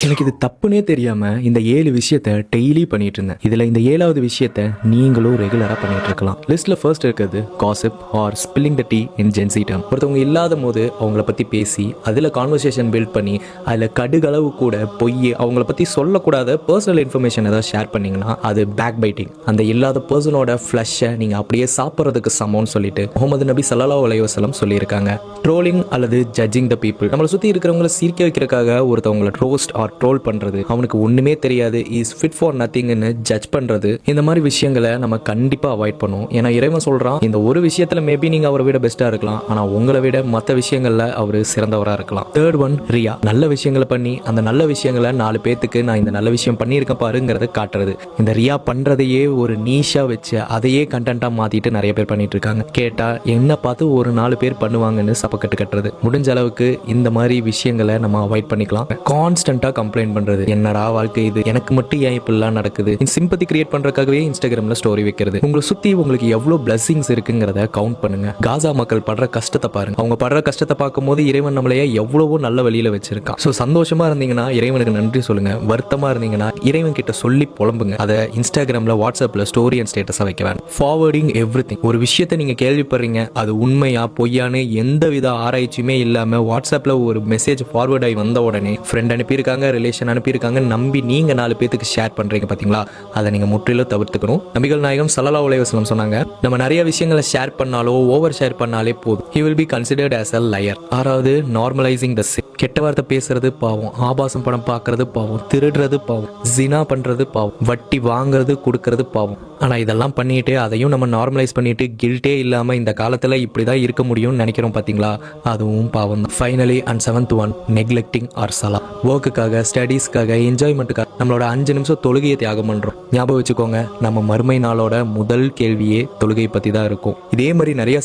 எனக்கு இது தப்புனே தெரியாம இந்த 7 விஷயத்த டெய்லி பண்ணிட்டு இருந்தேன். இதுல இந்த 7வது விஷயத்த நீங்களும் ரெகுலரா பண்ணிட்டு இருக்கலாம். லிஸ்ட்ல ஃபர்ஸ்ட் இருக்கிறது gossip or spilling the tea in Gen Z term. ஒருத்தவங்க இல்லாத போது அவங்கள பத்தி பேசி அதுல கான்வர்சேஷன் பில்ட் பண்ணி அதுல கடுகளவு கூட பொய் அவங்கள பத்தி சொல்லக்கூடாத பர்சனல் இன்ஃபர்மேஷன் ஏதாவது ஷேர் பண்ணீங்கன்னா அது பேக் பைட்டிங். அந்த இல்லாத பர்சனோட ஃபிளஷை நீங்க அப்படியே சாப்பிட்றதுக்கு சமம்னு சொல்லிட்டு முகமது நபி ஸல்லல்லாஹு அலைஹி வஸல்லம் சொல்லியிருக்காங்க. ட்ரோலிங் அல்லது ஜட்ஜிங் த பீப்புள், நம்மளை சுற்றி இருக்கிறவங்களை சிரிக்க வைக்கிறதுக்காக ஒருத்தவங்களை ரோஸ்ட் ஆர் ட்ரோல் பண்றது, அவனுக்கு ஒண்ணுமே தெரியாது, இஸ் ஃபிட் ஃபார் நத்திங்னு ஜட்ஜ் பண்றது, இந்த மாதிரி விஷயங்களை நம்ம கண்டிப்பா அவாய்ட் பண்ணுவோம். ஏன்னா இறைவன் சொல்றான், இந்த ஒரு விஷயத்துல மேபி நீங்க அவரை விட பெஸ்டா இருக்கலாம், ஆனா உங்களை விட மற்ற விஷயங்கள்ல அவரு சிறந்தவரா இருக்கலாம். Third one Riya. நல்ல விஷயங்களை பண்ணி அந்த நல்ல விஷயங்களை 4 பேத்துக்கு நான் இந்த நல்ல விஷயம் பண்ணியிருக்கேன் பாருங்கிறத காட்டுறது. இந்த ரியா பண்றதையே ஒரு நீஷா வச்சு அதையே கண்டென்ட்டா மாத்திட்டு நிறைய பேர் பண்ணிட்டு இருக்காங்க. கேட்டா என்ன பார்த்து ஒரு 4 பேர் பண்ணுவாங்கன்னு சப்பக்கட்டு கட்டுறது. முடிஞ்ச அளவுக்கு இந்த மாதிரி விஷயங்களை நம்ம அவாய்ட் பண்ணிக்கலாம். கான்ஸ்டன்டா கம்ப்ளைண்ட் பண்றது, என்னடா வாழ்க்கை இது, எனக்கு மட்டும் ஏன் இப்படிலாம் நடக்குது, சிம்பத்தி கிரியேட் பண்றதுக்காகவே இன்ஸ்டாகிராம்ல ஸ்டோரி வைக்கிறது. உங்களை சுத்தி உங்களுக்கு எவ்வளவு பிளஸிங்ஸ் இருக்குங்கிறத கவுண்ட் பண்ணுங்க. காசா மக்கள் படுற கஷ்டத்தை பாருங்க. அவங்க படுற கஷ்டத்தை பார்க்கும்போது இறைவன் நம்மளையே எவ்வளவோ நல்ல வழியில வச்சிருக்கான். ஸோ சந்தோஷமா இருந்தீங்கன்னா இறைவனுக்கு நன்றி சொல்லுங்க. வருத்தமா இருந்தீங்கன்னா இறைவன் கிட்ட சொல்லி புலம்புங்க. அதை இன்ஸ்டாகிராம்ல வாட்ஸ்அப்ல ஸ்டோரி அண்ட் ஸ்டேட்டஸா வைக்க வேணும். Forwarding everything. ஒரு விஷயத்தை நீங்க கேள்விப்படுறீங்க, அது உண்மையா பொய்யான்னு எந்த வித ஆராய்ச்சியுமே இல்லாம வாட்ஸ்அப்ல ஒரு மெசேஜ் ஃபார்வர்ட் ஆகி வந்த உடனே ஃப்ரெண்ட் அனுப்பியிருக்காங்க, ரிலேஷன் அனுப்பியிருக்காங்க நம்பி நீங்க 4 பேத்துக்கு ஷேர் பண்றீங்க பாத்தீங்களா, அதை நீங்க முற்றிலும் தவிர்த்துக்கணும். நபிகள் நாயகம் ஸல்லல்லாஹு அலைஹி வஸல்லம் சொன்னாங்க, நம்ம நிறைய விஷயங்களை ஷேர் பண்ணாலோ ஓவர் ஷேர் பண்ணாலே போதும், he will be considered as a liar. ஆறாவது, நார்மலைசிங் த sin. கெட்ட வார்த்தை பேசுறது பாவம், ஆபாசம் படம் பார்க்கறது பாவம், திருடுறது பாவம், ஜினா பண்றது பாவம், வட்டி வாங்குறது கொடுக்கறது பாவம். ஆனா இதெல்லாம் பண்ணிட்டு அதையும் நம்ம நார்மலைஸ் பண்ணிட்டு கில்ட்டே இல்லாம இந்த காலத்துல இப்படிதான் இருக்க முடியும்னு நினைக்கிறோம் பாத்தீங்களா, அதுவும் பாவம் தான். Finally and 7th one, neglecting our சலா. ஒர்க்குக்காக, ஸ்டடீஸ்க்காக, என்ஜாய்மெண்ட்டுக்காக நம்மளோட 5 நிமிஷம் தொழுகையை தியாகம் பண்றோம். ஞாபகம் வச்சுக்கோங்க, நம்ம மறுமை நாளோட முதல் கேள்வியே தொழுகை பத்தி தான் இருக்கும். இதே மாதிரி நிறைய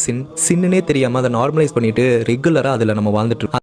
சின்னே தெரியாம அதை நார்மலைஸ் பண்ணிட்டு ரெகுலரா அதுல நம்ம வாழ்ந்துட்டு இருக்கோம்.